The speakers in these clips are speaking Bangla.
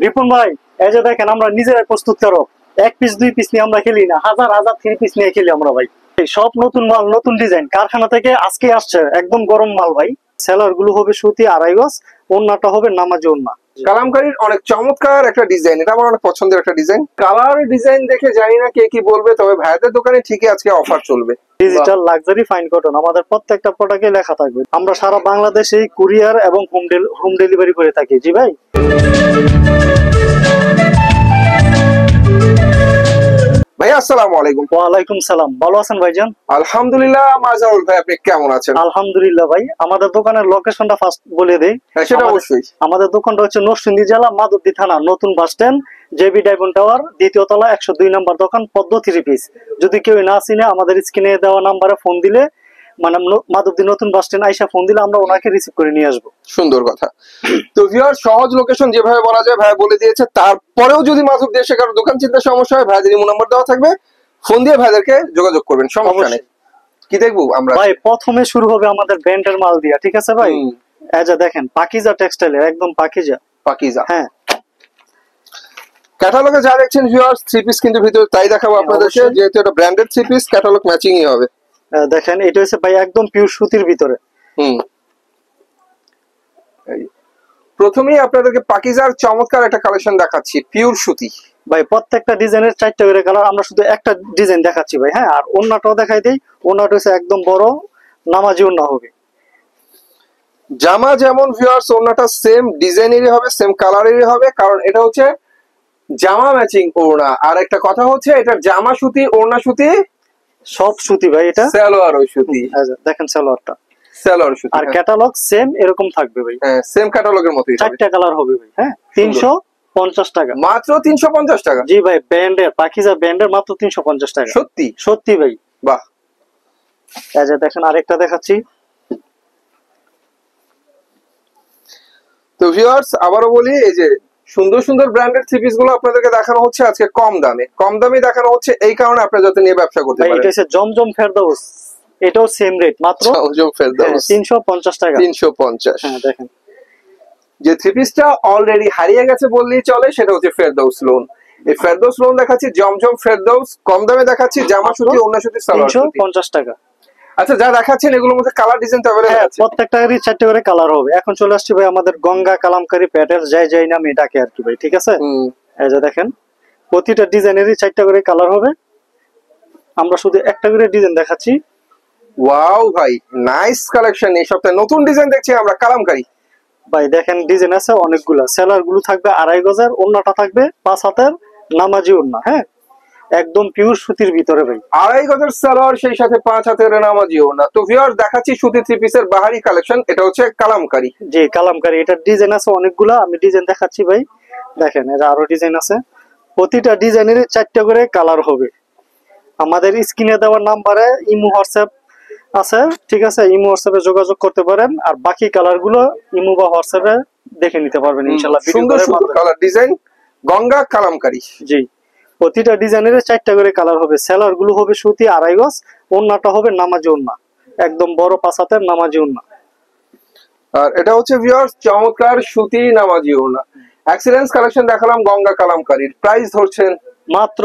রিপন ভাই, এই যে দেখেন আমরা নিজেরাই প্রস্তুত করো, এক পিস দুই পিস নিয়ে আমরা খেলি না, হাজার হাজার 3 পিস নিয়ে খেলি আমরা ভাই। এই সব নতুন মাল, নতুন ডিজাইন, কারখানা থেকে আজকে আসছে, একদম গরম মাল ভাই। সেলার গুলো হবে সুতি 2.5 গজ, ওন্নাটা হবে নামাজি ওন্না। কালামকারীর অনেক চমৎকার একটা ডিজাইন, এটা আমার অনেক পছন্দের একটা ডিজাইন। কালার ডিজাইন দেখে জানি না কে কি বলবে, তবে ভাইদের দোকানে ঠিকই আজকে অফার চলবে। ডিজিটাল লাক্সারি ফাইন কটন, আমাদের প্রত্যেকটা প্রোডাক্টে লেখা থাকবে। আমরা সারা বাংলাদেশে কুরিয়ার এবং হোম ডেলিভারি করে থাকি। জি ভাই। ভাই আসসালামু আলাইকুম। ওয়ালাইকুম সালাম, ভালো আছেন ভাইজান? আলহামদুলিল্লাহ। মাজাউল ভাই, আপনি কেমন আছেন? আলহামদুলিল্লাহ ভাই। আমাদের দোকানের লোকেশনটা ফার্স্ট বলে দেই। সেটা অবশ্যই। আমাদের দোকানটা হচ্ছে নরসিংদী জেলা মাধবদী থানা, নতুন bus stand, JB diamond tower, দ্বিতীয় তলা, 102 নম্বর দোকান, পদ্ম 3 পিস। যদি কেউ না চিনে আমাদের স্ক্রিনে দেওয়া নাম্বারে ফোন দিলে, মানে মাধবদী নতুন বাস স্ট্যান্ড আইসা ফোন দিলে আমরা ওনাকে রিসিভ করে নিয়ে আসবো। সুন্দর কথা। তো ভিউয়ার, সহজ লোকেশন যেভাবে বলা যায় ভাই বলে দিয়েছে। তারপরেও যদি মাধবদী এসে কারো দোকান চিনতে সমস্যা হয়, ভাইদের ইমো নাম্বার দেওয়া থাকবে, ফোন দিয়ে ভাইদেরকে যোগাযোগ করবেন, সমস্যা নেই। কি দেখবো আমরা ভাই? প্রথমে শুরু হবে আমাদের ব্র্যান্ডের মাল দিয়া, ঠিক আছে ভাই? এই যে দেখেন পাকিজা টেক্সটাইলের, একদম পাকিজা। পাকিজা, হ্যাঁ। ক্যাটালগে যা দেখছেন ভিউয়ার্স, 3 পিস কিন্তু ভিতরে তাই দেখাবো আপনাদেরকে, যেহেতু এটা ব্র্যান্ডেড 3 পিস, ক্যাটালগ ম্যাচিংই হবে। দেখেন এটা হচ্ছে ভাই একদম পিওর সুতির ভিতরে। প্রথমেই আপনাদেরকে পাকিজার চমৎকার একটা কালেকশন দেখাচ্ছি, পিওর সুতি ভাই। প্রত্যেকটা ডিজাইনের 4টা করে কালার, আমরা শুধু একটা ডিজাইন দেখাচ্ছি ভাই। হ্যাঁ, আর ওন্নাটাও দেখাই দেই। ওন্নাটা হচ্ছে একদম বড় নামাজি ওন্না হবে। জামা যেমন ভিউয়ার্স, ওন্নাটা সেম ডিজাইনেরই হবে, সেম কালারেরই হবে, কারণ এটা হচ্ছে জামা ম্যাচিং ওড়না। আর একটা কথা হচ্ছে, এটা জামা সুতি, ওড়না সুতি, সব সুতি ভাই। এটা সালোয়ারও সুতি। দেখেন সালোয়ারটা, সালোয়ার সুতি। আর ক্যাটালগ সেম এরকম থাকবে ভাই। হ্যাঁ, সেম ক্যাটালগের মতই। 4টা কালার হবে ভাই। হ্যাঁ, 350 টাকা মাত্র। 350 টাকা? জি ভাই, ব্র্যান্ডের পাকিজা ব্র্যান্ডের, মাত্র 350 টাকা। সত্যি? সত্যি ভাই। বাহ। এই যে দেখেন আরেকটা দেখাচ্ছি। তো ভিউয়ার্স, আবারও বলি, এই যে সুন্দর সুন্দর ব্র্যান্ডেড 3 পিস গুলো আপনাদেরকে দেখানো হচ্ছে আজকে কম দামে। কম দামে দেখানো হচ্ছে এই কারণে আপনারা যাতে নিয়ে ব্যবসা করতে পারেন। এটা হচ্ছে জমজম ফেরদৌস, এটাও সেম রেট, মাত্র জমজম ফেরদৌস 350 টাকা। 350। হ্যাঁ দেখেন, যে 3 পিসটা অলরেডি হারিয়ে গেছে বললেই চলে, সেটা হচ্ছে ফেরদৌস লোন। এই ফেরদৌস লোন দেখাচ্ছি, জমজম ফেরদৌস কম দামে দেখাচ্ছি, জামা সুতি, ওড়না সুতি, সালোয়ার সুতি, 350 টাকা। আচ্ছা, যা দেখাচ্ছেন এগুলোর মধ্যে কালার ডিজাইন তো अवेलेबल আছে? প্রত্যেকটারই 4টা করে কালার হবে। এখন চলে আসছে ভাই আমাদের গঙ্গা কালামকারী প্যাটের, যাই নামে ডাকে আর কি ভাই, ঠিক আছে? এই যে দেখেন প্রতিটা ডিজাইনেরই 4টা করে কালার হবে। আমরা শুধু একটা করে ডিজাইন দেখাচ্ছি। ওয়াও ভাই, নাইস কালেকশন। এই সপ্তাহে নতুন ডিজাইন দেখছি আমরা কালামকারী ভাই। দেখেন ডিজাইন আছে অনেকগুলা। সেলার গুলো থাকবে 2.5 গজের, ওন্নাটা থাকবে 5 হাতের নামাজি ওন্না। হ্যাঁ, একদম পিওর সুতির ভিতরে ভাই। 2.5 গজের সালোয়ার, সেই সাথে 5 হাতের নামাজি ওড়না। তো ভিউয়ার্স, দেখাচ্ছি সুতি 3 পিসের বাহারি কালেকশন। এটা হচ্ছে কালামকারী। জি, কালামকারী। এটার ডিজাইন আছে অনেকগুলা, আমি ডিজাইন দেখাচ্ছি ভাই। দেখেন এর আরো ডিজাইন আছে। প্রতিটা ডিজাইনের 4টা করে কালার হবে। আমাদের স্ক্রিনে দেওয়ার নাম্বারে ইমো হোয়াটসঅ্যাপ আছে, ঠিক আছে? ইমো হোয়াটসঅ্যাপে যোগাযোগ করতে পারেন, আর বাকি কালার গুলো ইমো বা হোয়াটসঅ্যাপে দেখে নিতে পারবেন ইনশাআল্লাহ। সুন্দর সুন্দর কালার ডিজাইন, গঙ্গা কালামকারী। জি, প্রতিটা ডিজাইনের 4টা করে কালার হবে। সেলার গুলো হবে সুতি 2.5 গজ, ওন্নাটা হবে নামাজি ওন্না, একদম বড় 5 হাতের নামাজি ওন্না। আর এটা হচ্ছে ভিউয়ার্স চমৎকার সুতি নামাজি ওড়না। এক্সিলেন্স কালেকশন দেখালাম গঙ্গা কালামকারীর। প্রাইস ধরছেন মাত্র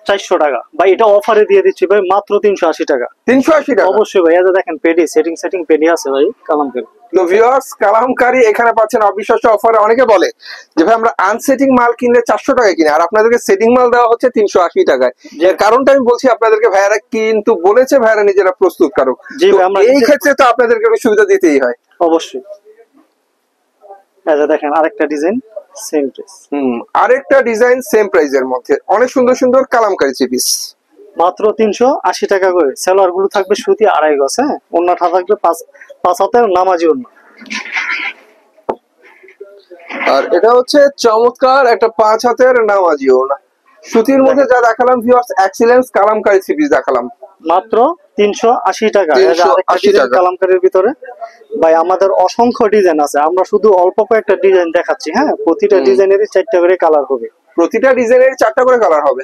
400 টাকা ভাই। এটা অফারে দিয়ে দিচ্ছি ভাই, মাত্র 380 টাকা। 380 টাকা? অবশ্যই ভাই। এই যে দেখেন পেডি, সেটিং পেডি আছে ভাই কালামকারী। তো ভিউয়ার্স, কালামকারী এখানে পাচ্ছেন অবিশ্বাস্য অফারে। অনেকে বলে যে ভাই আমরা আনসেটিং মাল কিনলে 400 টাকায় কিনে, আর আপনাদেরকে সেটিং মাল দেওয়া হচ্ছে 380 টাকায়। এর কারণটা আমি বলছি আপনাদেরকে, ভাইয়ারা কিন্তু বলেছে ভাইয়ারা নিজেরা প্রস্তুতকারক। এই ক্ষেত্রে তো আপনাদেরকে একটু সুবিধা দিতেই হয়। অবশ্যই। এই যে দেখেন আরেকটা ডিজাইন, সেম প্রাইস। আরেকটা ডিজাইন সেম প্রাইসের মধ্যে, অনেক সুন্দর সুন্দর কালামকারী 3 পিস, মাত্র 380 টাকা করে। সেলার গুলো থাকবে সুতি 2.5 গজ। হ্যাঁ, ওন্নাটা থাকবে 5 হাতের নামাজি ওন্না। আর এটা হচ্ছে চমৎকার একটা 5 হাতের নামাজি ওড়না। সুতির মধ্যে যা দেখালাম ভিউয়ার্স, এক্সিলেন্স কালামকারী 3 পিস দেখালাম, মাত্র 380 টাকা। 380 টাকা কালামকারীর ভিতরে ভাই আমাদের অসংখ্য ডিজাইন আছে, আমরা শুধু অল্প কয়েকটা ডিজাইন দেখাচ্ছি। হ্যাঁ, প্রতিটা ডিজাইনেরই 4টা করে কালার হবে। প্রতিটা ডিজাইনের 4টা করে কালার হবে।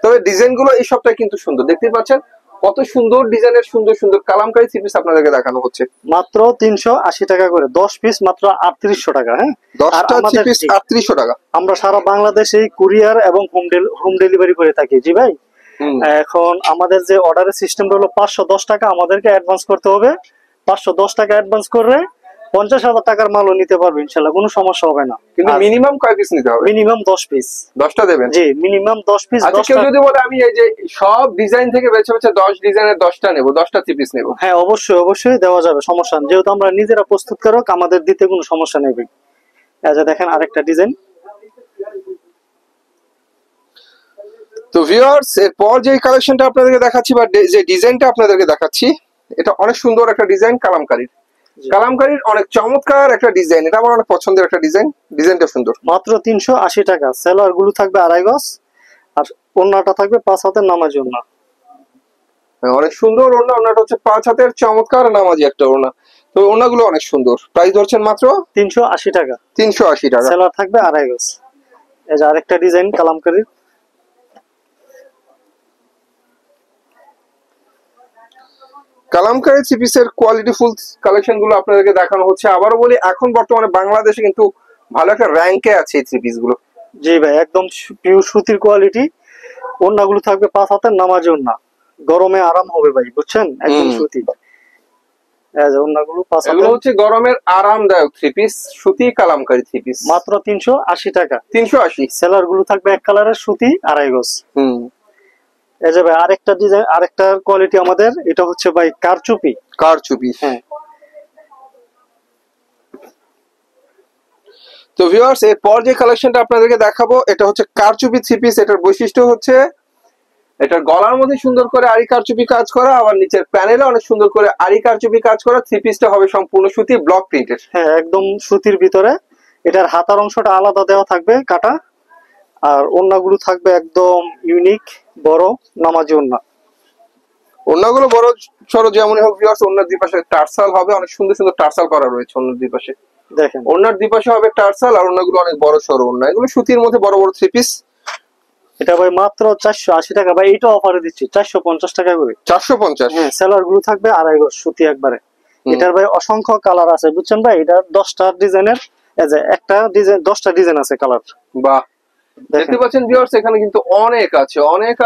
তবে ডিজাইন গুলো এই সপ্তাহে কিন্তু সুন্দর, দেখতেই পাচ্ছেন কত সুন্দর ডিজাইনের সুন্দর সুন্দর কালামকারী থ্রি পিস আপনাদেরকে দেখানো হচ্ছে। মাত্র 380 টাকা করে 10 পিস, মাত্র 3800 টাকা। হ্যাঁ, আর 10টা থ্রি আমাদের পিস 3800 টাকা। আমরা সারা বাংলাদেশে কুরিয়ার এবং হোম ডেলিভারি করে থাকি। জি ভাই, এখন আমাদের যে অর্ডারের সিস্টেমটা হলো 510 টাকা আমাদেরকে অ্যাডভান্স করতে হবে। 510 টাকা অ্যাডভান্স করে 50,000 টাকার মালও নিতে পারবে ইনশাল্লাহ, কোনো সমস্যা হবে না। কিন্তু মিনিমাম কয় পিস নিতে হবে? Minimum 10 piece. 10টা দেবেন? জি, মিনিমাম 10 পিস। আচ্ছা, কেউ যদি বলে আমি এই যে সব ডিজাইন থেকে বেছে বেছে 10 ডিজাইনের 10টা নেব, 10টা থ্রি পিস নেব? হ্যাঁ, অবশ্যই অবশ্যই দেওয়া যাবে, সমস্যা নেই। যেহেতু আমরা নিজেরা প্রস্তুতকারক, আমাদের দিতে কোনো সমস্যা নেই ভাই। আচ্ছা, দেখেন আরেকটা ডিজাইন। তো ভিউয়ার্স, এরপর যে কালেকশনটা আপনাদেরকে দেখাচ্ছি বা যে ডিজাইনটা আপনাদেরকে দেখাচ্ছি, এটা অনেক সুন্দর একটা ডিজাইন কালামকারীর অনেক চমৎকার একটা ডিজাইন। এটা আমার অনেক পছন্দের একটা ডিজাইন। ডিজাইনটা সুন্দর। মাত্র 380 টাকা। সেলার গুলো থাকবে 2.5 গজ, আর ওড়নাটা থাকবে 5 হাতের নামাজি ওড়না। অনেক সুন্দর ওড়না। ওড়নাটা হচ্ছে 5 হাতের চমৎকার নামাজি একটা ওড়না। তো ওড়নাগুলো অনেক সুন্দর। প্রাইস ধরছেন মাত্র 380 টাকা। 380 টাকা। সেলার থাকবে 2.5 গজ। এই যে আরেকটা ডিজাইন কালামকারীর। কালামকারী থ্রি পিসের কোয়ালিটি ফুল কালেকশন গুলো আপনাদেরকে দেখানো হচ্ছে। আবারও বলি, এখন বর্তমানে বাংলাদেশে কিন্তু ভালো একটা র্যাঙ্কে আছে এই থ্রি পিস গুলো। জি ভাই, একদম পিওর সুতির কোয়ালিটি। ওড়নাগুলো থাকবে 5 হাতের নামাজি ওড়না। গরমে আরাম হবে ভাই, বুঝছেন? একদম সুতি। এই যে ওড়নাগুলো 5 হাতের। এগুলো হচ্ছে গরমের আরামদায়ক থ্রি পিস, সুতি কালামকারী থ্রি পিস। মাত্র 380 টাকা। 380। সেলার গুলো থাকবে এক কালারের সুতি 2.5 গজ। এই যে ভাই আরেকটা ডিজাইন, আরেকটা কোয়ালিটি আমাদের, এটা হচ্ছে ভাই কারচুপি। হ্যাঁ। তো ভিউয়ার্স, এরপর যে কালেকশনটা আপনাদেরকে দেখাবো, এটা হচ্ছে কারচুপি থ্রি পিস। এটার বৈশিষ্ট্য হচ্ছে এটার গলার মধ্যে সুন্দর করে আরি কারচুপি কাজ করা, আবার নিচের প্যানেলে অনেক সুন্দর করে আরি কারচুপি কাজ করা। থ্রি পিসটা হবে সম্পূর্ণ সুতি, ব্লক প্রিন্টেড। হ্যাঁ, একদম সুতির ভিতরে। এটার হাতার অংশটা আলাদা দেওয়া থাকবে কাটা, আর ওড়নাগুলো থাকবে একদম ইউনিক বড় নামাজি ওড়না। ওড়নাগুলো বড় সরো যেমনই হোক ভিউয়ার্স, ওড়নার দুই পাশে টার্সাল হবে, অনেক সুন্দর সুন্দর টার্সাল করা রয়েছে ওড়নার দুই পাশে। দেখেন, ওড়নার দুই পাশে হবে টার্সাল, আর ওড়নাগুলো অনেক বড় সরো ওড়না। এগুলো সুতির মধ্যে বড় বড় থ্রি পিস। এটা ভাই মাত্র 480 টাকা ভাই। এটা অফারে দিচ্ছি 450 টাকা করে। 450? হ্যাঁ, সেলার গুলো থাকবে 2.5 গজ সুতি একবারে। এটার ভাই অসংখ্য কালার আছে, বুঝছেন ভাই? এটা 10টা ডিজাইনের, এই যে একটা ডিজাইন 10টা ডিজাইন আছে কালার। বাহ, দেখতে পাচ্ছেন ভিউয়ার্স, এখানে কিন্তু অনেক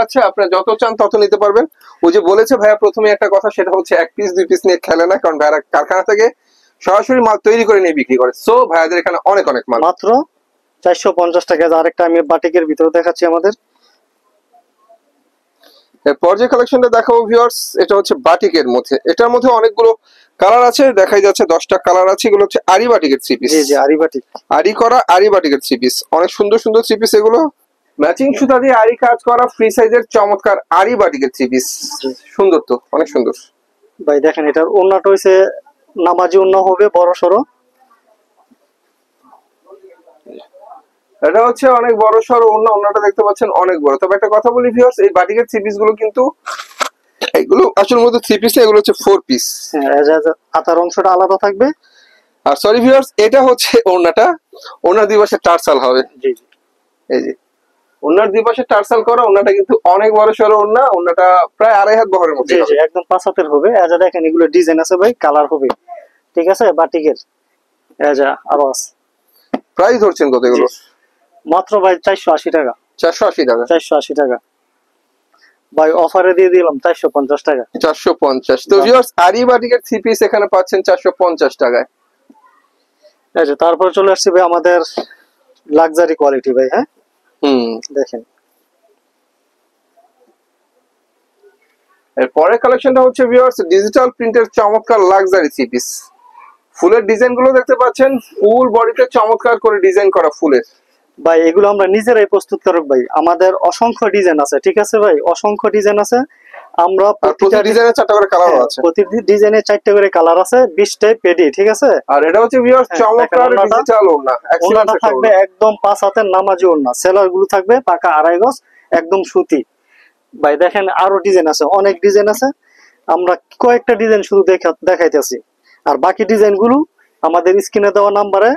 আছে। আপনারা যত চান তত নিতে পারবেন। ওই যে বলেছে ভাইয়া প্রথমে একটা কথা, সেটা হচ্ছে এক পিস দুই পিস নিয়ে খেলে না, কারণ ভাইয়ারা কারখানা থেকে সরাসরি মাল তৈরি করে নিয়ে বিক্রি করে। সো ভাইয়াদের এখানে অনেক মাল। মাত্র 450 টাকা। আরেকটা আমি বাটিকের ভিতরে দেখাচ্ছি আমাদের। এরপর যে কালেকশনটা দেখাবো ভিউয়ার্স, এটা হচ্ছে বাটিকের মধ্যে। এটার মধ্যে অনেকগুলো কালার আছে, দেখাই যাচ্ছে 10টা কালার আছে। এগুলো হচ্ছে আরি বাটিকের থ্রি পিস। জি জি, আরি বাটিক। আরি করা আরি বাটিকের থ্রি পিস, অনেক সুন্দর সুন্দর থ্রি পিস। এগুলো ম্যাচিং সুতা দিয়ে আরি কাজ করা ফ্রি সাইজের চমৎকার আরি বাটিকের থ্রি পিস। সুন্দর, তো অনেক সুন্দর ভাই। দেখেন, এটার ওড়নাটা হইছে নামাজি ওড়না হবে বড় সরো। এটা হচ্ছে অনেক বড় সরো ওড়না। ওড়নাটা দেখতে পাচ্ছেন অনেক বড়। তবে একটা কথা বলি ভিউয়ার্স, এই বাটিকের থ্রি পিস গুলো কিন্তু এগুলো আসলে মধ্যে থ্রি পিস না, এগুলো হচ্ছে 4 পিস। হ্যাঁ, হাতার অংশটা আলাদা থাকবে। আর সরি ভিউয়ার্স, এটা হচ্ছে ওড়নাটা। ওড়নার দুই পাশে টার্সাল হবে। জি জি, এই যে ওড়নার দুই পাশে টার্সাল করা। ওড়নাটা কিন্তু অনেক বড় সরো ওড়না। ওড়নাটা প্রায় 2.5 হাত বহরের মধ্যে। জি জি, একদম 5 হাতের হবে। এই যে দেখেন, এগুলো ডিজাইন আছে ভাই, কালার হবে। ঠিক আছে, বাটিকের এই যে আরো আছে। প্রাইস ধরছেন কত এগুলো? মাত্র ভাই 480 টাকা। 480 টাকা। 480 টাকা ভাই, অফারে দিয়ে দিলাম 450 টাকা। 450। তো ভিউয়ার্স, আরি বাটিকের থ্রি পিস এখানে পাচ্ছেন 450 টাকায়। এই যে তারপর চলে আসছে ভাই আমাদের লাক্সারি কোয়ালিটি ভাই। হ্যাঁ, দেখেন, এর পরের কালেকশনটা হচ্ছে ভিউয়ার্স ডিজিটাল প্রিন্টের চমৎকার লাক্সারি থ্রি পিস। ফুলের ডিজাইন গুলো দেখতে পাচ্ছেন, ফুল বডিতে চমৎকার করে ডিজাইন করা ফুলের। ভাই এগুলো আমরা নিজেরাই প্রস্তুত করব ভাই। আমাদের অসংখ্য ডিজাইন আছে। ঠিক আছে ভাই, অসংখ্য ডিজাইন আছে। আমরা প্রতিটা ডিজাইনে 4টা করে কালার আছে। প্রতিটি ডিজাইনে 4টা করে কালার আছে, 20টাই পেডি। ঠিক আছে, আর এটা হচ্ছে ভিউয়ার্স চমৎকার ডিজিটাল ওড়না। ওড়নাটা থাকবে একদম 5 হাতের নামাজি ওড়না। সেলার গুলো থাকবে পাকা 2.5 গজ, একদম সুতি। ভাই দেখেন, আরো ডিজাইন আছে, অনেক ডিজাইন আছে। আমরা কয়েকটা ডিজাইন শুধু দেখাইতেছি, আর বাকি ডিজাইন গুলো আমাদের স্ক্রিনে দেওয়া নাম্বারে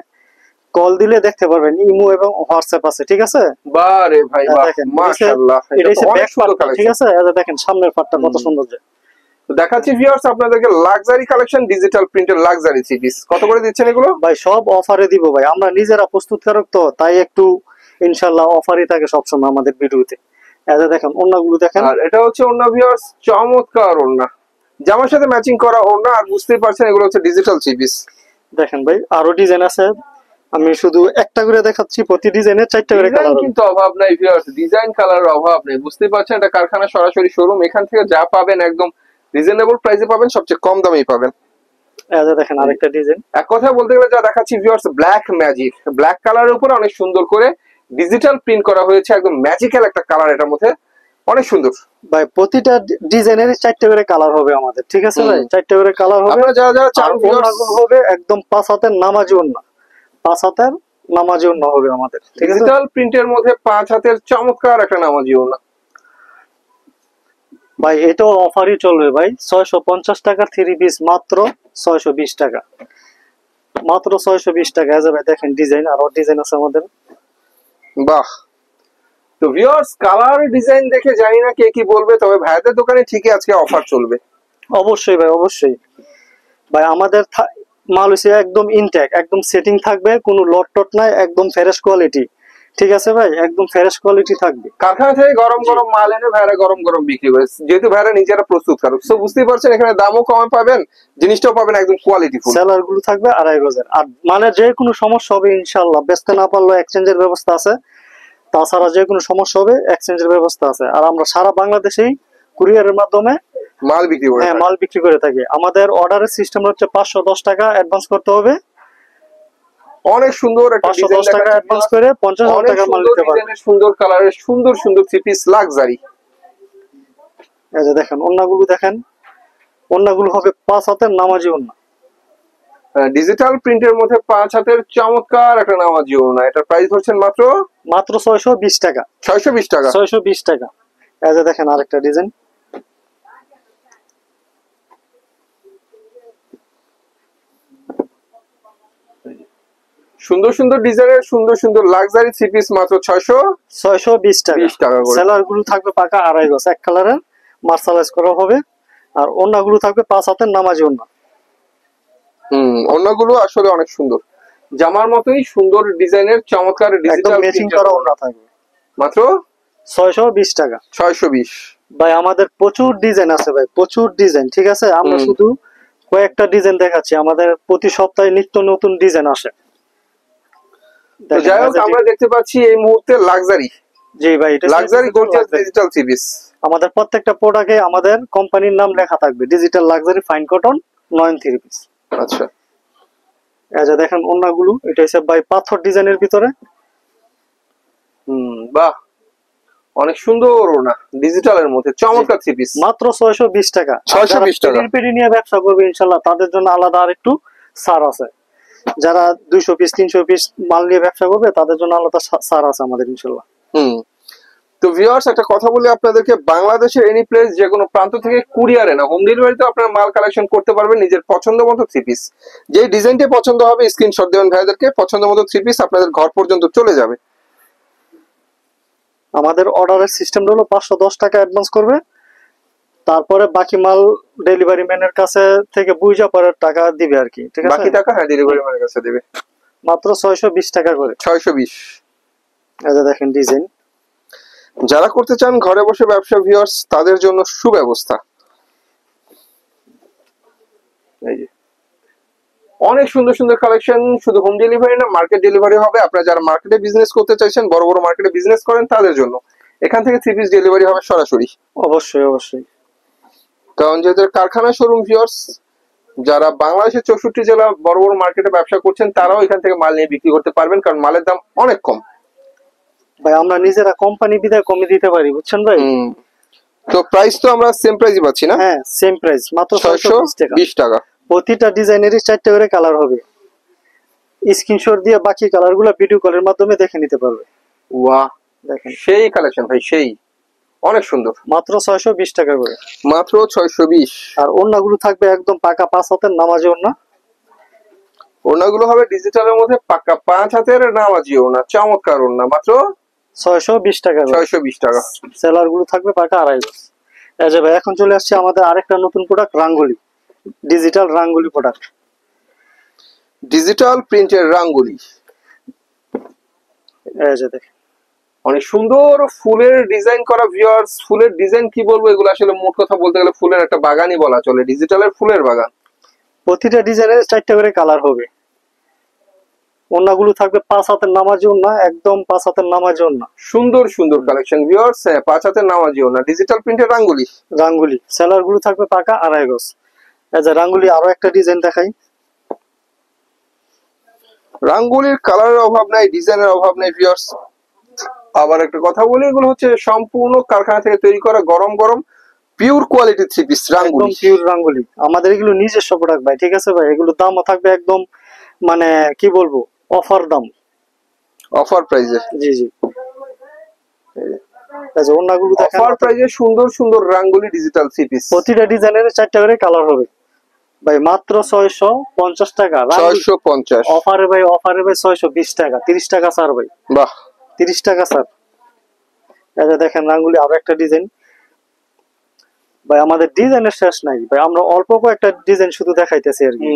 কল দিলে দেখতে পারবেন ইমো এবং হোয়াটসঅ্যাপ আছে, ঠিক আছে? বারে ভাই বাহ, দেখেন মাশাআল্লাহ, এটা এটা তো হচ্ছে অনেক ব্যাক সুন্দর পার্ট, ঠিক কালেকশন। আছে? এই যে দেখেন সামনের পার্টটা কত সুন্দর যে। তো দেখাচ্ছি ভিউয়ার্স আপনাদেরকে লাক্সারি কালেকশন, ডিজিটাল প্রিন্টের লাক্সারি থ্রি পিস। কত করে দিচ্ছেন এগুলো? ভাই সব অফারে দিব ভাই, আমরা নিজেরা প্রস্তুতকারক তো, তাই একটু ইনশাআল্লাহ অফারই থাকে সবসময় আমাদের ভিডিওতে। এই যে দেখেন ওন্নাগুলো দেখেন, আর এটা হচ্ছে ওন্না ভিউয়ার্স, চমৎকার ওন্না, জামার সাথে ম্যাচিং করা ওন্না। আর বুঝতেই পারছেন এগুলো হচ্ছে ডিজিটাল থ্রি পিস। দেখেন ভাই আরো ডিজাইন আছে, আমি শুধু একটা করে দেখাচ্ছি, প্রতি ডিজাইনে 4টা করে ডিজাইন কালার। কিন্তু অভাব নাই ভিউয়ার্স, ডিজাইন কালারের অভাব নেই। বুঝতেই পারছেন এটা কারখানা সরাসরি শোরুম, এখান থেকে যা পাবেন একদম রিজনেবল প্রাইসে পাবেন, সবচেয়ে কম দামেই পাবেন। এই যে দেখেন আরেকটা ডিজাইন। এক কথা বলতে গেলে যা দেখাচ্ছি ভিউয়ার্স, ব্ল্যাক ম্যাজিক, ব্ল্যাক কালারের উপরে অনেক সুন্দর করে ডিজিটাল প্রিন্ট করা হয়েছে, একদম ম্যাজিক্যাল একটা কালার এটার মধ্যে, অনেক সুন্দর। ভাই প্রতিটা ডিজাইনের 4টা করে কালার হবে আমাদের, ঠিক আছে ভাই? 4টা করে কালার হবে। আপনারা যারা যারা চান আর ভিউয়ার্স, ওন্নাগুলো হবে একদম 5 হাতের নামাজি ওন্না, 5 হাতের নামাজি ওন্না হবে আমাদের, ঠিক আছে? ডিজিটাল প্রিন্টের মধ্যে 5 হাতের চমৎকার একটা নামাজি ওন্না। ভাই এটাও অফারই চলবে ভাই, 650 টাকার থ্রি পিস মাত্র 620 টাকা, মাত্র 620 টাকা। এই যে ভাই দেখেন ডিজাইন, আরো ডিজাইন আছে আমাদের। বাহ, তো ভিউয়ার্স কালার ডিজাইন দেখে জানি না কে কি বলবে, তবে ভাইদের দোকানে ঠিকই আজকে অফার চলবে। অবশ্যই ভাই, অবশ্যই ভাই। আমাদের মাল হচ্ছে একদম ইনটেক, একদম সেটিং থাকবে, কোনো লট টট নাই, একদম ফ্রেশ কোয়ালিটি, ঠিক আছে ভাই? একদম ফ্রেশ কোয়ালিটি থাকবে। কারখানা থেকে গরম গরম মাল এনে ভাইরা গরম গরম বিক্রি করে, যেহেতু ভাইরা নিজেরা প্রস্তুত কারক, তো বুঝতেই পারছেন এখানে দামও কমে পাবেন, জিনিসটাও পাবেন একদম কোয়ালিটিফুল। সেলার গুলো থাকবে 2.5 গজের। আর মানে যে কোনো সমস্যা হবে ইনশাআল্লাহ, বেচতে না পারলেও এক্সচেঞ্জের ব্যবস্থা আছে, তাছাড়া যে কোনো সমস্যা হবে এক্সচেঞ্জের ব্যবস্থা আছে। আর আমরা সারা বাংলাদেশেই কুরিয়ারের মাধ্যমে মাল বিক্রি করে হ্যাঁ মাল বিক্রি করে থাকি। আমাদের অর্ডারের সিস্টেম হচ্ছে 510 টাকা অ্যাডভান্স করতে হবে, অনেক সুন্দর একটা 510 টাকা অ্যাডভান্স করে 50,000 টাকা মাল নিতে পারবে। সুন্দর কালারের সুন্দর সুন্দর থ্রি পিস লাক্সারি। এই যে দেখেন ওন্নাগুলো দেখেন, ওন্নাগুলো হবে 5 হাতের নামাজি ওন্না, ডিজিটাল প্রিন্টের মধ্যে 5 হাতের চমৎকার একটা নামাজি ওড়না। এটার প্রাইস হচ্ছে মাত্র মাত্র 620 টাকা, 620 টাকা। 620 টাকা। এই যে দেখেন আরেকটা ডিজাইন, সুন্দর সুন্দর ডিজাইনের সুন্দর সুন্দর লাক্সারি থ্রি পিস মাত্র 620 টাকা। 20 টাকা করে। সেলার গুলো থাকবে পাকা 2.5 গজ, এক কালারের মার্শালাইজ করা হবে। আর ওন্নাগুলো থাকবে 5 হাতের নামাজি ওন্না। ওড়নাগুলো আসলে অনেক সুন্দর, জামার মতোই সুন্দর ডিজাইনের চমৎকার একদম ডিজিটাল ম্যাচিং করা ওন্না থাকবে, মাত্র 620 টাকা। 620। ভাই আমাদের প্রচুর ডিজাইন আছে ভাই, প্রচুর ডিজাইন, ঠিক আছে? আমরা শুধু কয়েকটা ডিজাইন দেখাচ্ছি, আমাদের প্রতি সপ্তাহে নিত্য নতুন ডিজাইন আসে। তো যাই হোক আমরা দেখতে পাচ্ছি এই মুহূর্তে লাক্সারি, জি ভাই, এটা luxury gorgeous digital three piece. আমাদের প্রত্যেকটা প্রোডাক্টে আমাদের কোম্পানির নাম লেখা থাকবে, ডিজিটাল লাক্সারি ফাইন কটন নয়ন থ্রি পিস। আচ্ছা, এই যে দেখেন ওন্নাগুলো, এটা হচ্ছে ভাই পাথর ডিজাইনের ভিতরে। বাহ, অনেক সুন্দর ওড়না, ডিজিটালের মধ্যে চমৎকার থ্রি পিস, মাত্র 620 টাকা। 620 টাকা। পেডি নিয়ে ব্যবসা করবে ইনশাআল্লাহ, তাদের জন্য আলাদা আর একটু ছাড় আছে। যারা 200 পিস 300 পিস মাল নিয়ে ব্যবসা করবে তাদের জন্য আলাদা ছাড় আছে আমাদের ইনশাআল্লাহ। তো ভিউয়ার্স একটা কথা বলি আপনাদেরকে, বাংলাদেশের এনি প্লেস যে কোনো প্রান্ত থেকে কুরিয়ারে না হোম ডেলিভারিতে আপনারা মাল কালেকশন করতে পারবেন নিজের পছন্দ মতো থ্রি পিস। যেই ডিজাইনটা পছন্দ হবে স্ক্রিনশট দেবেন ভাইদেরকে, পছন্দ মতো থ্রি পিস আপনাদের ঘর পর্যন্ত চলে যাবে। আমাদের অর্ডারের সিস্টেমটা হলো 510 টাকা অ্যাডভান্স করবে, তারপরে বাকি মাল ডেলিভারি ম্যানের কাছে থেকে বুঝা পরে টাকা দিবে আর কি, ঠিক আছে? বাকি টাকা হ্যাঁ ডেলিভারি ম্যানের কাছে দেবে। মাত্র 620 টাকা করে। 620। এই যে দেখেন ডিজাইন, যারা করতে চান ঘরে বসে ব্যবসা ভিউয়ার্স তাদের জন্য সুব্যবস্থা। এই যে অনেক সুন্দর সুন্দর কালেকশন, শুধু হোম ডেলিভারি না মার্কেট ডেলিভারি হবে। আপনারা যারা মার্কেটে বিজনেস করতে চাইছেন, বড় বড় মার্কেটে বিজনেস করেন, তাদের জন্য এখান থেকে থ্রি পিস ডেলিভারি হবে সরাসরি। অবশ্যই অবশ্যই, কারণ যেহেতু কারখানা শোরুম ভিউয়ার্স, যারা বাংলাদেশের 64 জেলা বড় বড় মার্কেটে ব্যবসা করছেন তারাও এখান থেকে মাল নিয়ে বিক্রি করতে পারবেন, কারণ মালের দাম অনেক কম। ভাই আমরা নিজেরা কোম্পানি বিদায় কমে দিতে পারি, বুঝছেন ভাই? তো প্রাইস তো আমরা সেম প্রাইসই পাচ্ছি না? হ্যাঁ সেম প্রাইস, মাত্র 620 টাকা। প্রতিটা ডিজাইনেরই 4টা করে কালার হবে, স্ক্রিনশট দিয়ে বাকি কালারগুলো ভিডিও কলের মাধ্যমে দেখে নিতে পারবে। ওয়াহ, দেখেন সেই কালেকশন ভাই, সেই অনেক সুন্দর। মাত্র 620 টাকা করে, মাত্র 620। আর ওন্নাগুলো থাকবে একদম পাকা 5 হাতের নামাজি ওন্না। ওড়নাগুলো হবে ডিজিটালের মধ্যে পাক্কা 5 হাতের নামাজি ওড়না, চমৎকার ওড়না, মাত্র 620 টাকা করে। 620 টাকা। সেলার গুলো থাকবে পাকা 2.5 গজ। এই যে ভাই এখন চলে আসছে আমাদের আরেকটা নতুন প্রোডাক্ট, রাঙ্গুলি, ডিজিটাল রাঙ্গুলি প্রোডাক্ট। ডিজিটাল প্রিন্টের রাঙ্গুলি, এই যে দেখেন অনেক সুন্দর ফুলের ডিজাইন করা। ভিউয়ার্স, ফুলের ডিজাইন কি বলবো, এগুলো আসলে মোট কথা বলতে গেলে ফুলের একটা বাগানই বলা চলে, ডিজিটালের ফুলের বাগান। প্রতিটা ডিজাইনের 4টা করে কালার হবে। ওড়নাগুলো থাকবে 5 হাতের নামাজি ওড়না, একদম 5 হাতের নামাজি ওড়না। সুন্দর সুন্দর কালেকশন ভিউয়ার্স, 5 হাতের নামাজি ওড়না, ডিজিটাল প্রিন্টের রাঙ্গুলি। রাঙ্গুলি সেলার গুলো থাকবে পাকা 2.5 গজ। এই যে রাঙ্গুলি আরো একটা ডিজাইন দেখাই। রাঙ্গুলির কালারের অভাব নাই, ডিজাইনের অভাব নাই ভিউয়ার্স। আবার একটা কথা বলি, এগুলো হচ্ছে সম্পূর্ণ কারখানা থেকে তৈরি করা গরম গরম পিওর কোয়ালিটি 3 পিস রাঙ্গুলি, একদম পিওর রাঙ্গুলি। আমাদের এগুলো নিজস্ব প্রোডাক্ট ভাই, ঠিক আছে ভাই। এগুলো দামও থাকবে একদম মানে কি বলবো, অফার দাম, অফার প্রাইসে। জি জি। এই যে ওড়নাগুলো দেখেন, অফার প্রাইসে সুন্দর সুন্দর রাঙ্গুলি ডিজিটাল 3 পিস। প্রতিটা ডিজাইনের 4টা করে কালার হবে ভাই, মাত্র 650 টাকা। 650 অফারে ভাই, অফারে ভাই 620 টাকা, 30 টাকা স্যার ভাই, বাহ 30 টাকা স্যার। এই যে দেখেন রাঙ্গুলি আরো একটা ডিজাইন ভাই, আমাদের ডিজাইনের শেষ নাই ভাই, আমরা অল্প কয়েকটা ডিজাইন শুধু দেখাইতেছি আর কি।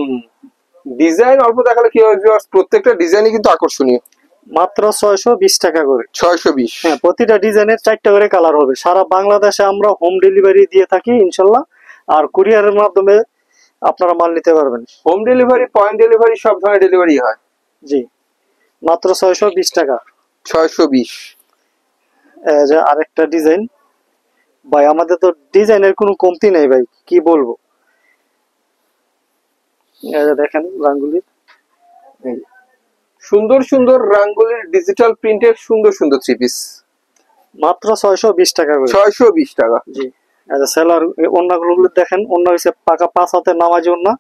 ডিজাইন অল্প দেখালে কি হবে ভিউয়ার্স, প্রত্যেকটা ডিজাইনই কিন্তু আকর্ষণীয়। মাত্র 620 টাকা করে। 620। হ্যাঁ, প্রতিটা ডিজাইনের 4টা করে কালার হবে। সারা বাংলাদেশে আমরা হোম ডেলিভারি দিয়ে থাকি ইনশাল্লাহ, আর কুরিয়ারের মাধ্যমে আপনারা মাল নিতে পারবেন। হোম ডেলিভারি, পয়েন্ট ডেলিভারি, সব ধরনের ডেলিভারি হয়। জি, মাত্র 620 টাকা। 620। এই যে আরেকটা ডিজাইন ভাই, আমাদের তো ডিজাইনের কোনো কমতি নেই ভাই, কি বলবো। এই যে দেখেন রাঙ্গুলির সুন্দর সুন্দর রাঙ্গুলির ডিজিটাল প্রিন্টের সুন্দর সুন্দর 3 পিস, মাত্র 620 টাকা করে। 620 টাকা। জি। এই যে সেলার ওড়নাগুলো দেখেন, ওড়না হইছে পাকা 5 হাতের নামাজি ওড়না,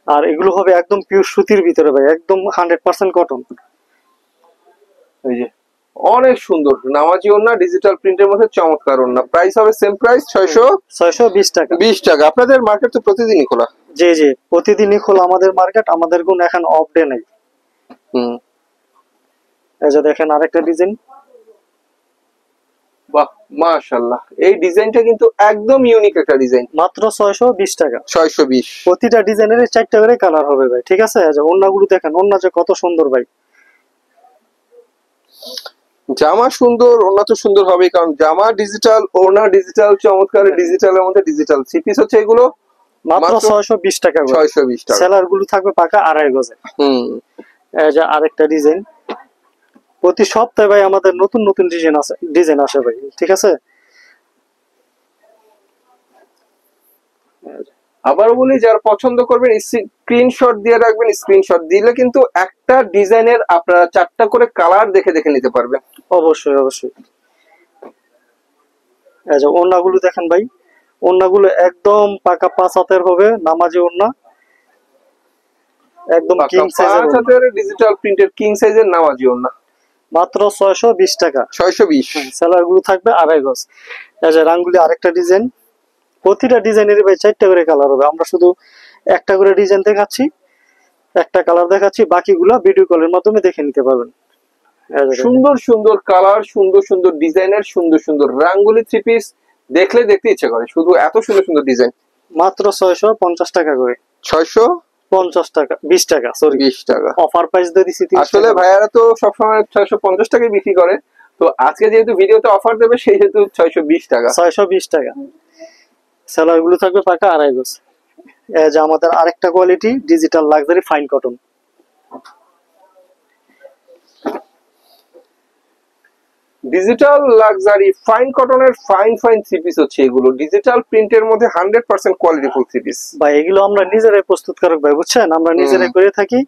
আর এগুলো হবে একদম পিওর সুতির ভিতরে ভাই, একদম 100% কটন। এই যে অনেক সুন্দর নামাজি ওড়না ডিজিটাল প্রিন্টের মধ্যে চমৎকার ওড়না। প্রাইস হবে সেম প্রাইস 620 টাকা। 20 টাকা। আপনাদের মার্কেট তো প্রতিদিনই খোলা? জি জি, প্রতিদিনই খোলা আমাদের মার্কেট, আমাদের কোনো এখন অফ ডে নেই। এই যে দেখেন আরেকটা ডিজাইন, বাহ মাশাআল্লাহ, এই ডিজাইনটা কিন্তু একদম ইউনিক একটা ডিজাইন। মাত্র 620 টাকা। 620। প্রতিটা ডিজাইনের 4টা করে কালার হবে ভাই, ঠিক আছে। এই যে ওড়নাগুলো দেখেন, ওড়না যে কত সুন্দর ভাই। জামা সুন্দর, ওড়না তো সুন্দর হবেই, কারণ জামা ডিজিটাল, ওড়না ডিজিটাল, চমৎকার ডিজিটালের মধ্যে ডিজিটাল 3 পিস হচ্ছে এগুলো। মাত্র 620 টাকা করে। 620 টাকা। সেলার গুলো থাকবে পাকা 2.5 গজে। এই যে আরেকটা ডিজাইন, প্রতি সপ্তাহে ভাই আমাদের নতুন নতুন ডিজাইন আসে ভাই, ঠিক আছে। আবার বলি, যারা পছন্দ করবেন স্ক্রিনশট দিয়ে রাখবেন, স্ক্রিনশট দিলে কিন্তু একটা ডিজাইনের আপনারা 4টা করে কালার দেখে দেখে নিতে পারবেন। অবশ্যই অবশ্যই। এই যে ওড়নাগুলো দেখেন ভাই, ওড়নাগুলো একদম পাকা 5 হাতের হবে, নামাজি ওড়না, একদম কিং সাইজের। 5 হাতের ডিজিটাল প্রিন্টের কিং সাইজের নামাজি ওড়না, মাত্র 620 টাকা। 620। সেলার গুলো থাকবে 2.5 গজ। এই যে রাঙ্গুলি আরেকটা ডিজাইন, প্রতিটা ডিজাইনের ভাই 4টা করে কালার হবে। আমরা শুধু একটা করে ডিজাইন দেখাচ্ছি, একটা কালার দেখাচ্ছি, বাকিগুলো ভিডিও কলের মাধ্যমে দেখে নিতে পারবেন। সুন্দর সুন্দর কালার, সুন্দর সুন্দর ডিজাইনের সুন্দর সুন্দর রাঙ্গুলি 3 পিস, দেখলে দেখতে ইচ্ছে করে, শুধু এত সুন্দর সুন্দর ডিজাইন। মাত্র 650 টাকা করে। 650 টাকা, 20 টাকা, সরি 20 টাকা। অফার প্রাইস দিয়ে দিছি 30 আসলে টাকা। ভাইয়ারা তো সবসময় 650 টাকায় বিক্রি করে, তো আজকে যেহেতু ভিডিওতে অফার দেবে সেই হেতু 620 টাকা। 620 টাকা। সেলার গুলো থাকবে পাকা 2.5 গজ। এই যে আমাদের আরেকটা quality, digital luxury fine cotton. Digital luxury fine কটনের ফাইন ফাইন 3 পিস হচ্ছে এগুলো, ডিজিটাল প্রিন্টের মধ্যে 100% কোয়ালিটিফুল 3 পিস। ভাই এগুলো আমরা নিজেরাই প্রস্তুতকারক ভাই, বুঝছেন, আমরা নিজেরাই করে থাকি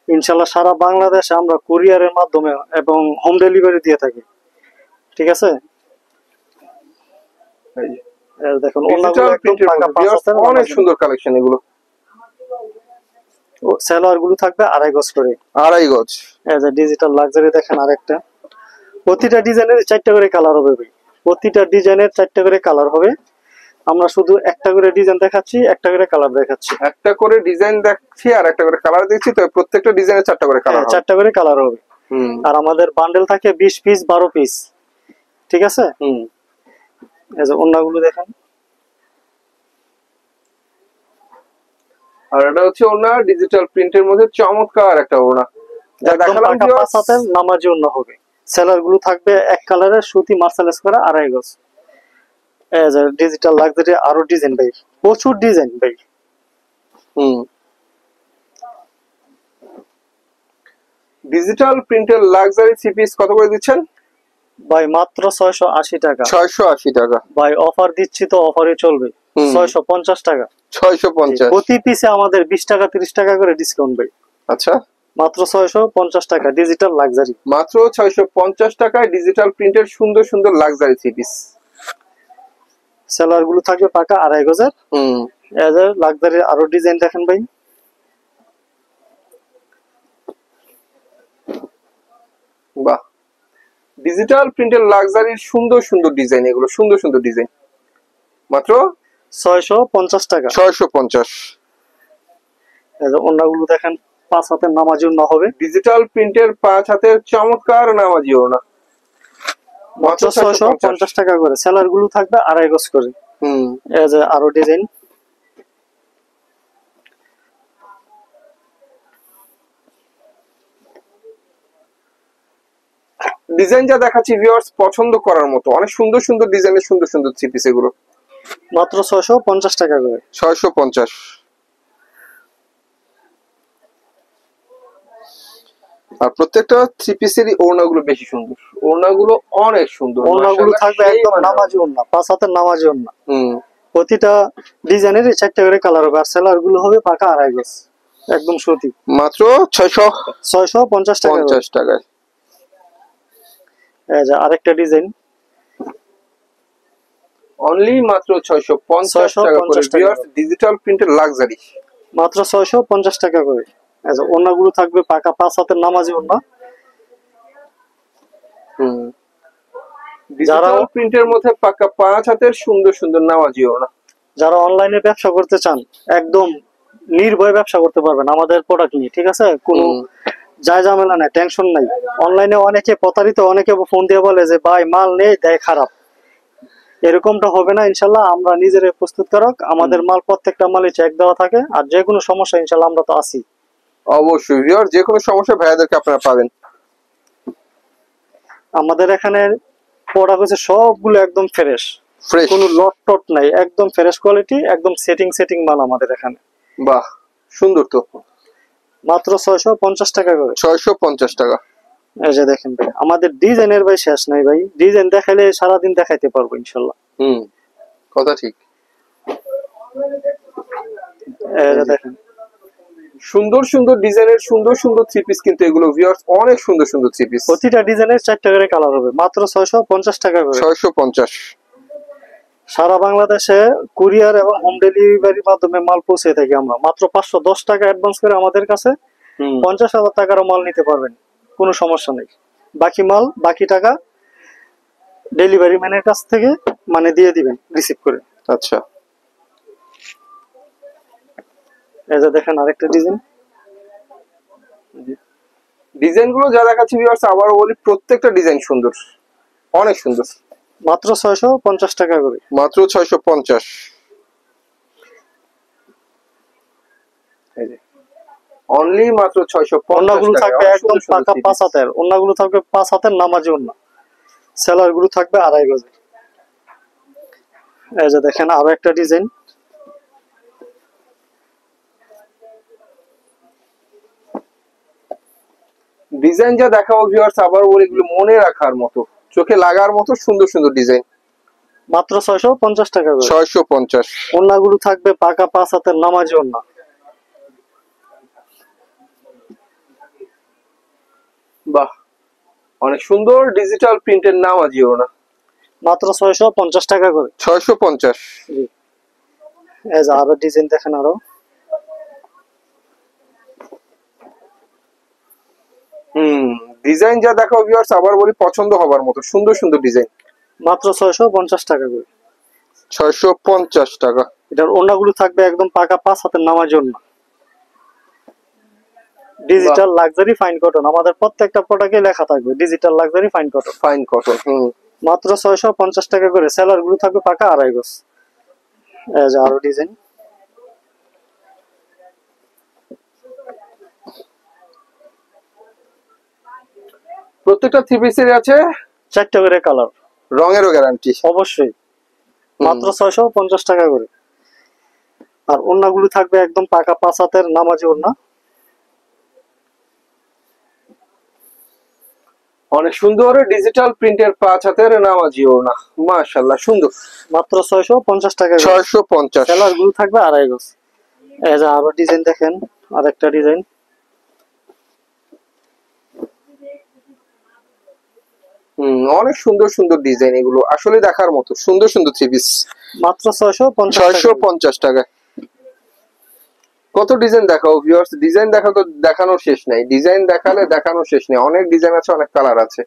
ইনশাআল্লাহ। সারা বাংলাদেশে আমরা কুরিয়ারের মাধ্যমে এবং হোম ডেলিভারি দিয়ে থাকি, ঠিক আছে। দেখুন ডিজিটাল প্রিন্টের অনেক সুন্দর কালেকশন এগুলো। সেলার গুলো থাকবে 2.5 গজ করে। 2.5 গজ। এই যে ডিজিটাল লাক্সারি দেখেন আরেকটা, প্রতিটা ডিজাইনের 4টা করে কালার হবে ভাই, প্রতিটা ডিজাইনের 4টা করে কালার হবে। আমরা শুধু একটা করে ডিজাইন দেখাচ্ছি, একটা করে কালার দেখাচ্ছি। একটা করে ডিজাইন দেখছি আর একটা করে কালার দিচ্ছি, তো প্রত্যেকটা ডিজাইনে 4টা করে কালার হবে। 4টা করে কালার হবে। আর আমাদের বান্ডেল থাকে 20 পিস 12 পিস, ঠিক আছে। এই যে ওন্নাগুলো দেখেন। আর এটা হচ্ছে ওনা ডিজিটাল প্রিন্টের মধ্যে চমৎকার একটা ওনা, যা দেখালাম পাঁচ হাতের নামাজি ওন্না হবে। সেলার গুলো থাকবে এক কালারের সুতি মার্সালেস করা 2.5 গজ। এই যে ডিজিটাল লাক্সারি আরো ডিজাইন ভাই, প্রচুর ডিজাইন ভাই। ডিজিটাল প্রিন্টের লাক্সারি থ্রি পিস কত করে দিচ্ছেন ভাই? মাত্র 680 টাকা। 680 টাকা ভাই অফার দিচ্ছি তো, অফারই চলবে। 650 টাকা। 650 প্রতি পিসে আমাদের 20 টাকা 30 টাকা করে ডিসকাউন্ট ভাই। আচ্ছা, মাত্র 650 টাকা ডিজিটাল লাক্সারি। মাত্র 650 টাকায় ডিজিটাল প্রিন্টের সুন্দর সুন্দর লাক্সারি থ্রি পিস। সেলার গুলো থাকবে পাকা 2.5 গজের। এই যে লাক্সারি আরো ডিজাইন দেখেন ভাই। বাহ, ডিজিটাল প্রিন্টের লাক্সারির সুন্দর সুন্দর ডিজাইন, এগুলো সুন্দর সুন্দর ডিজাইন। মাত্র 650 টাকা। 650। এই যে ওন্নাগুলো দেখেন, 5 হাতের নামাজি ওন্না হবে। ডিজিটাল প্রিন্টের 5 হাতের চমৎকার নামাজি ওড়না, মাত্র 650 টাকা করে। সেলার গুলো থাকবে 2.5 গজ করে। এই যে আরো ডিজাইন। ডিজাইন যা দেখাচ্ছি ভিউয়ার্স পছন্দ করার মতো, অনেক সুন্দর সুন্দর ডিজাইনের সুন্দর সুন্দর থ্রি পিস এগুলো। মাত্র 650 টাকা করে। 650। আর প্রত্যেকটা থ্রি পিসেরই ওড়নাগুলো বেশি সুন্দর, ওড়নাগুলো অনেক সুন্দর। ওড়নাগুলো থাকবে একদম নামাজি ওড়না, 5 হাতের নামাজি ওড়না। প্রতিটা ডিজাইনের 4টা করে কালার হবে। আর সেলার গুলো হবে পাকা 2.5 গজ, একদম সুতি। মাত্র 650 টাকা। 50 টাকায়। এই যে আরেকটা ডিজাইন, অনলি মাত্র 650 টাকা করে ভিউয়ার্স, ডিজিটাল প্রিন্টের লাক্সারি মাত্র 650 টাকা করে। এই যে ওড়নাগুলো থাকবে পাকা 5 হাতের নামাজি ওড়না। ডিজিটাল প্রিন্টের মধ্যে পাকা 5 হাতের সুন্দর সুন্দর নামাজি ওড়না। যারা অনলাইনে ব্যবসা করতে চান, একদম নির্ভয়ে ব্যবসা করতে পারবেন আমাদের প্রোডাক্ট নিয়ে, ঠিক আছে। কোনো যায় ঝামেলা নাই, টেনশন নাই। অনলাইনে অনেকে প্রতারিত, অনেকে ফোন দিয়ে বলে যে ভাই মাল নেই, দেয় খারাপ। এরকমটা হবে না ইনশাল্লাহ। আমরা নিজেরাই প্রস্তুতকারক, আমাদের মাল প্রত্যেকটা মালই চেক দেওয়া থাকে। আর যে কোনো সমস্যা ইনশাল্লাহ আমরা তো আছি। অবশ্যই ভিউয়ার, যে কোনো সমস্যা ভাইয়াদেরকে আপনারা পাবেন। আমাদের এখানে প্রোডাক্ট হচ্ছে সবগুলো একদম ফ্রেশ, কোনো লট টট নাই, একদম ফ্রেশ কোয়ালিটি, একদম সেটিং মাল আমাদের এখানে। বাহ, সুন্দর তো। মাত্র 650 টাকা করে। 650 টাকা। এই যে দেখেন ভাই, আমাদের ডিজাইনের ভাই শেষ নাই ভাই। ডিজাইন দেখাইলে সারাদিন দেখাইতে পারবো ইনশাল্লাহ। কথা ঠিক। এই যে দেখেন, সুন্দর সুন্দর ডিজাইনের সুন্দর সুন্দর থ্রি পিস, কিন্তু এগুলো ভিউয়ার্স অনেক সুন্দর সুন্দর থ্রি পিস। প্রতিটা ডিজাইনের 4টা করে কালার হবে। মাত্র 650 টাকা করে। 650। সারা বাংলাদেশে কুরিয়ার এবং হোম ডেলিভারির মাধ্যমে মাল পৌঁছে থাকি আমরা। মাত্র 510 টাকা অ্যাডভান্স করে আমাদের কাছে 50,000 টাকার মাল নিতে পারবেন, কোনো সমস্যা নেই। বাকি মাল, বাকি টাকা ডেলিভারি ম্যানের কাছ থেকে মানে দিয়ে দিবেন রিসিভ করে। আচ্ছা, এই যে দেখেন আরেকটা ডিজাইন। ডিজাইন গুলো যা দেখাচ্ছি ভিউয়ার্স, আবারও বলি প্রত্যেকটা ডিজাইন সুন্দর, অনেক সুন্দর। মাত্র 650 টাকা করে। মাত্র 650। এই যে অনলি মাত্র 650 ওন্নাগুলো থাকবে একদম পাকা 5 হাতের। ওন্নাগুলো থাকবে 5 হাতের নামাজি ওন্না। সেলার গুলো থাকবে 2.5 গজের। এই যে দেখেন আরো একটা ডিজাইন। ডিজাইন যা দেখাবো ভিউয়ার্স, আবার বলি এগুলো মনে রাখার মতো, চোখে লাগার মতো সুন্দর সুন্দর ডিজাইন। মাত্র 650 টাকা করে। 650। ওন্নাগুলো থাকবে পাকা 5 হাতের নামাজি ওন্না। বাহ, অনেক সুন্দর ডিজিটাল প্রিন্টের নামাজি ওড়না। মাত্র 650 টাকা করে। 650। এই যে আরো ডিজাইন দেখেন আরো। ডিজাইন যা দেখাবো ভিউয়ার্স, আবার বলি পছন্দ হবার মতো সুন্দর সুন্দর ডিজাইন। মাত্র 650 টাকা করে। 650 টাকা। এটার ওড়নাগুলো থাকবে একদম পাকা 5 হাতের নামার জন্য। ডিজিটাল লাক্সারি ফাইন কটন, আমাদের প্রত্যেকটা প্রোডাক্টে লেখা থাকবে digital luxury fine cotton. Fine cotton. মাত্র 650 টাকা করে। সেলার গুলো থাকবে পাকা 2.5 গজ। এই যে আরো ডিজাইন। প্রত্যেকটা থ্রি পিসের আছে 4টা করে কালার, রঙেরও গ্যারান্টি অবশ্যই। মাত্র 650 টাকা করে। আর ওড়নাগুলো থাকবে একদম পাকা 5 হাতের নামাজি ওড়না। অনেক সুন্দর ডিজিটাল প্রিন্টের 5 হাতের নামাজি ওড়না, মাশাআল্লাহ সুন্দর। মাত্র 650 টাকা করে। 650। সেলার গুলো থাকবে 2.5 গজ। এই যে আরো ডিজাইন দেখেন, আরেকটা ডিজাইন। অনেক সুন্দর সুন্দর ডিজাইন, এগুলো আসলে দেখার মতো সুন্দর সুন্দর থ্রি পিস। মাত্র 650 টাকা। কত ডিজাইন দেখাও ভিউয়ার্স, ডিজাইন দেখা তো দেখানোর শেষ নাই, ডিজাইন দেখালে দেখানোর শেষ নেই, অনেক ডিজাইন আছে, অনেক কালার আছে।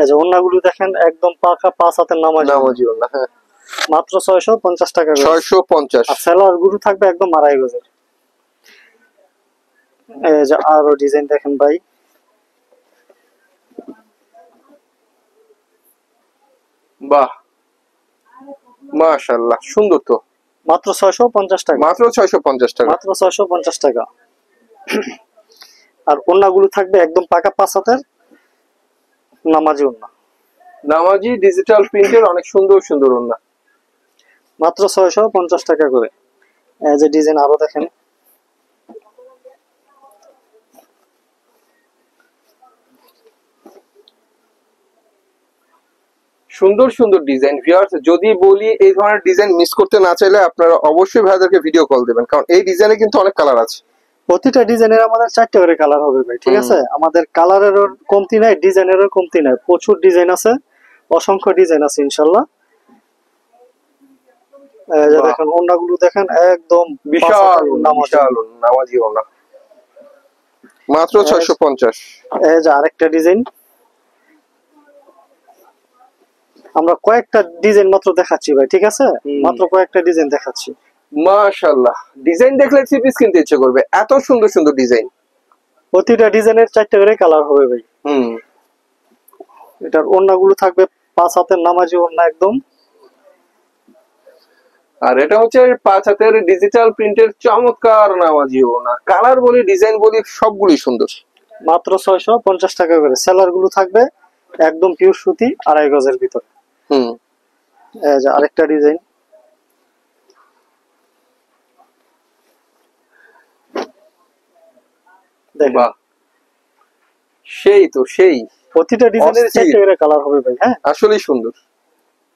এই যে ওড়নাগুলো দেখেন একদম পাকা 5 হাতের নামাজি ওড়না। হ্যাঁ, মাত্র 650 টাকা করে। 650। আর সেলার গুলো থাকবে একদম 2.5 গজের। এই যে আরো ডিজাইন দেখেন ভাই। বাহ, মাশাআল্লাহ সুন্দর তো। মাত্র 650 টাকা। মাত্র 650 টাকা। মাত্র 650 টাকা। আর ওড়নাগুলো থাকবে একদম পাকা 5 হাতের নামাজি ওড়না। নামাজি ডিজিটাল প্রিন্টের অনেক সুন্দর সুন্দর ওড়না। মাত্র 650 টাকা করে। এই যে ডিজাইন আরো দেখেন। সুন্দর সুন্দর ডিজাইন ভিউয়ার্স, যদি বলি এই ধরনের ডিজাইন মিস করতে না চাইলে আপনারা অবশ্যই ভাইদেরকে ভিডিও কল দিবেন, কারণ এই ডিজাইনে কিন্তু অনেক কালার আছে। প্রতিটা ডিজাইনের আমাদের 4টা করে কালার হবে ভাই, ঠিক আছে? আমাদের কালারেরও কমতি নাই, ডিজাইনেরও কমতি নাই, প্রচুর ডিজাইন আছে, অসংখ্য ডিজাইন আছে ইনশাআল্লাহ। এই যে দেখেন ওড়নাগুলো দেখেন একদম বিশাল বিশাল নামাজি ওড়না, মাত্র 650। এই যে আরেকটা ডিজাইন। আমরা কয়েকটা ডিজাইন মাত্র দেখাচ্ছি ভাই, ঠিক আছে? মাত্র কয়েকটা ডিজাইন দেখাচ্ছি। মাশাআল্লাহ, ডিজাইন দেখলে থ্রি পিস কিনতে ইচ্ছে করবে, এত সুন্দর সুন্দর ডিজাইন। প্রতিটা ডিজাইনের 4টা করে কালার হবে ভাই। এটার ওড়নাগুলো থাকবে 5 হাতের নামাজি ওড়না একদম। আর এটা হচ্ছে 5 হাতের ডিজিটাল প্রিন্টের চমৎকার নামাজি ওড়না, কালার বলি ডিজাইন বলি সবগুলোই সুন্দর। মাত্র 650 টাকা করে। সেলার গুলো থাকবে একদম পিওর সুতি 2.5 গজের ভিতর। এই যে আরেকটা ডিজাইন। বাহ, সেই তো সেই। প্রতিটা ডিজাইনের 4টা করে কালার হবে ভাই। হ্যাঁ, আসলেই সুন্দর।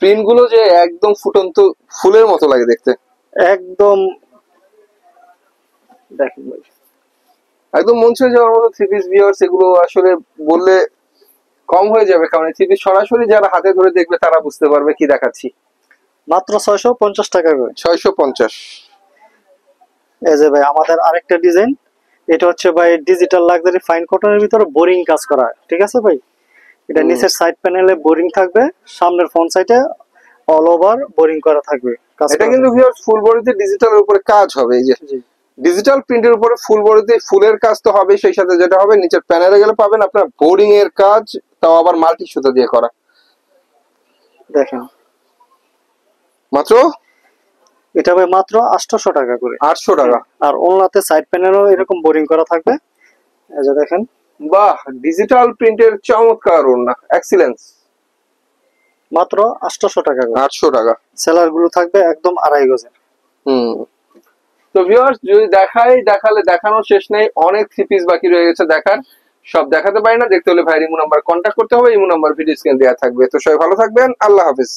প্রিন্ট গুলো যে একদম ফুটন্ত ফুলের মতো লাগে দেখতে, একদম দেখেন ভাই, একদম মন ছুঁয়ে যাওয়ার মতো থ্রি পিস ভিউয়ার্স। এগুলো আসলে বললে কম হয়ে যাবে, কারণ থ্রি পিস সরাসরি যারা হাতে ধরে দেখবে তারা বুঝতে পারবে কি দেখাচ্ছি। মাত্র 650 টাকা করে। 650। এই যে ভাই আমাদের আরেকটা ডিজাইন। এটা হচ্ছে ভাই ডিজিটাল লাক্সারি ফাইন কটনের ভিতরে বোরিং কাজ করা, ঠিক আছে ভাই? এটা নিচের সাইড প্যানেলে বোরিং থাকবে, সামনের ফ্রন্ট সাইডে অল ওভার বোরিং করা থাকবে। এটা কিন্তু ভিউয়ার্স ফুল বডিতে ডিজিটালের উপরে কাজ হবে। এই যে ডিজিটাল প্রিন্টের উপরে ফুল বডিতে ফুলের কাজ তো হবে, সেই সাথে যেটা হবে নিচের প্যানেলে গেলে পাবেন আপনার বোরিং এর কাজ, তাও আবার মাল্টি সুতা দিয়ে করা। দেখেন মাত্র এটা ভাই মাত্র 800 টাকা করে। 800 টাকা। আর ওনাতে সাইড প্যানেলও এরকম বোরিং করা থাকবে। এই যে দেখেন, বাহ, ডিজিটাল প্রিন্টের চমৎকার ওড়না, এক্সিলেন্স। মাত্র 800 টাকা করে। 800 টাকা। সেলার গুলো থাকবে একদম 2.5 গজের। তো ভিউয়ার্স, যদি দেখালে দেখানোর শেষ নেই, অনেক থ্রি পিস বাকি রয়ে গেছে দেখার, সব দেখাতে পারি না। দেখতে হলে ভাইয়ের ইমো নাম্বার কন্ট্যাক্ট করতে হবে, ইমো নাম্বার ভিডিও স্ক্রিনে দেওয়া থাকবে। তো সবাই ভালো থাকবেন, আল্লাহ হাফেজ।